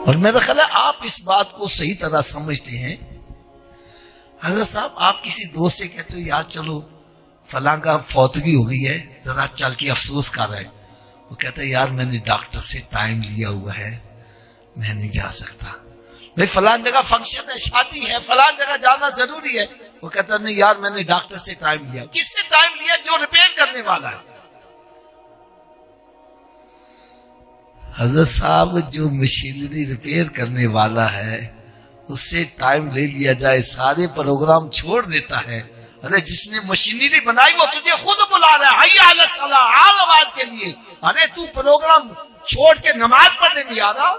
اور میرا خیال ہے آپ اس بات کو صحیح طرح سمجھتے ہیں. حضرت صاحب آپ کسی دوست سے کہتے ہو یار چلو فلاں کا فوتگی ہو گئی ہے، ذرا چل کے افسوس کر رہے. وہ کہتا ہے یار میں نے ڈاکٹر سے ٹائم لیا ہوا ہے، میں نہیں جا سکتا. بھائی فلاں جگہ فنکشن ہے، شادی ہے، فلاں جگہ جانا ضروری ہے. وہ کہتا نہیں یار میں نے ڈاکٹر سے ٹائم لیا. کس سے ٹائم لیا؟ جو ریپیئر کرنے والا ہے. حضرت صاحب جو مشینری ریپیئر کرنے والا ہے اس سے ٹائم لے لیا جائے، سارے پروگرام چھوڑ دیتا ہے. ارے جس نے مشینری بنائی وہ تجھے خود بلا رہا ہے، حی علی الصلاۃ، آ نماز کے لیے. ارے تو پروگرام چھوڑ کے نماز پڑھنے نہیں آ رہا؟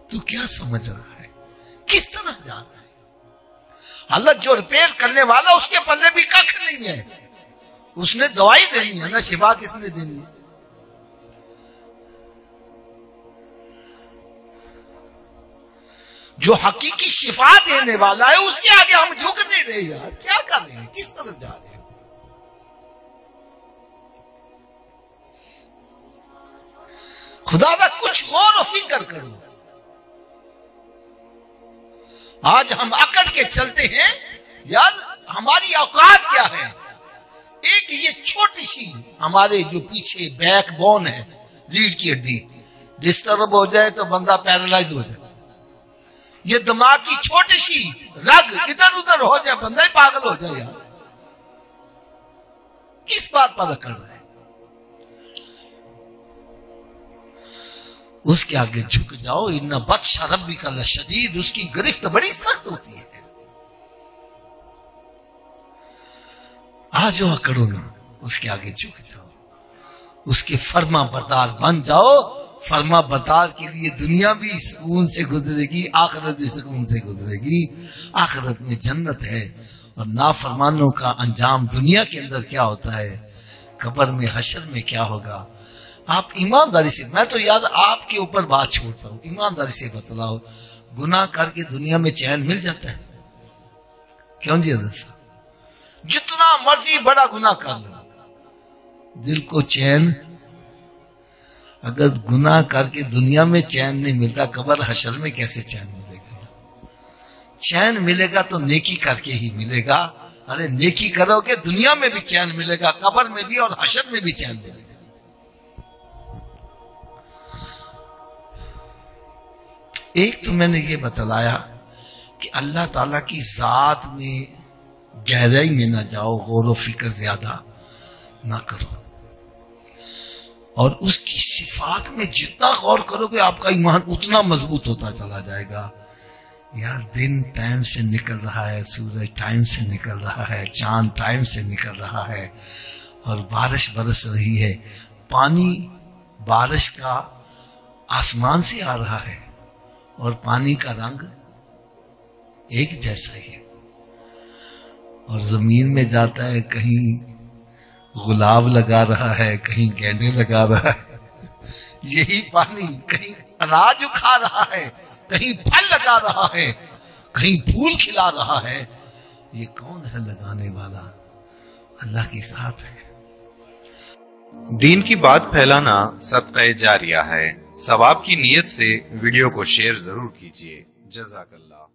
تو کیا سمجھ رہا ہے؟ کس طرف جا رہا ہے؟ اللہ جو ریپیئر کرنے والا اس کے پلے بھی ککھ نہیں ہے. اس نے دوائی دینی ہے نا، شفا کس نے دینی ہے؟ جو حقیقی شفا دینے والا ہے اس کے آگے ہم جھک نہیں رہے. یار کیا کر رہے ہیں؟ کس طرف جا رہے ہیں؟ خدا کا کچھ غور و فکر کرو. آج ہم اکڑ کے چلتے ہیں یار ہماری اوقات کیا ہے. ایک یہ چھوٹی سی ہمارے جو پیچھے بیک بون ہے، ریڑھ کی ہڈی، ڈسٹرب ہو جائے تو بندہ پیرالائز ہو جائے. یہ دماغ کی چھوٹی سی رگ ادھر ادھر ہو جائے بندہ ہی پاگل ہو جائے. یار کس بات پر اکڑ رہا ہے؟ اس کے آگے جھک جاؤ. ان بطش ربک لشدید، اس کی گرفت بڑی سخت ہوتی ہے. آ جاؤ اکڑو نا، اس کے آگے جھک جاؤ، اس کے فرما بردار بن جاؤ. فرما بردار کے لیے دنیا بھی سکون سے گزرے گی، آخرت بھی سکون سے گزرے گی. آخرت میں جنت ہے. اور نافرمانوں کا انجام دنیا کے اندر کیا ہوتا ہے، قبر میں حشر میں کیا ہوگا. آپ ایمانداری سے، میں تو یار آپ کے اوپر بات چھوڑتا ہوں، ایمانداری سے بتلاؤ گناہ کر کے دنیا میں چین مل جاتا ہے؟ کیوں جی حضرت صاحب؟ جتنا مرضی بڑا گناہ کر لو دل کو چین، اگر گناہ کر کے دنیا میں چین نہیں ملتا قبر حشر میں کیسے چین ملے گا؟ چین ملے گا تو نیکی کر کے ہی ملے گا. ارے نیکی کرو گے دنیا میں بھی چین ملے گا، قبر میں بھی اور حشر میں بھی چین ملے گا. ایک تو میں نے یہ بتلایا کہ اللہ تعالیٰ کی ذات میں گہرائی میں نہ جاؤ، غور و فکر زیادہ نہ کرو. اور اس کی صفات میں جتنا غور کرو گے آپ کا ایمان اتنا مضبوط ہوتا چلا جائے گا. یار دن ٹائم سے نکل رہا ہے، سورج ٹائم سے نکل رہا ہے، چاند ٹائم سے نکل رہا ہے، اور بارش برس رہی ہے. پانی بارش کا آسمان سے آ رہا ہے اور پانی کا رنگ ایک جیسا ہی ہے. اور زمین میں جاتا ہے، کہیں گلاب لگا رہا ہے، کہیں گینڈے لگا رہا ہے. یہی پانی کہیں اناج کھا رہا ہے، کہیں پھل لگا رہا ہے، کہیں پھول کھلا رہا ہے. یہ کون ہے لگانے والا؟ اللہ کی ذات ہے. دین کی بات پھیلانا صدقہ جاریہ ہے. ثواب کی نیت سے ویڈیو کو شیئر ضرور کیجیے. جزاک اللہ.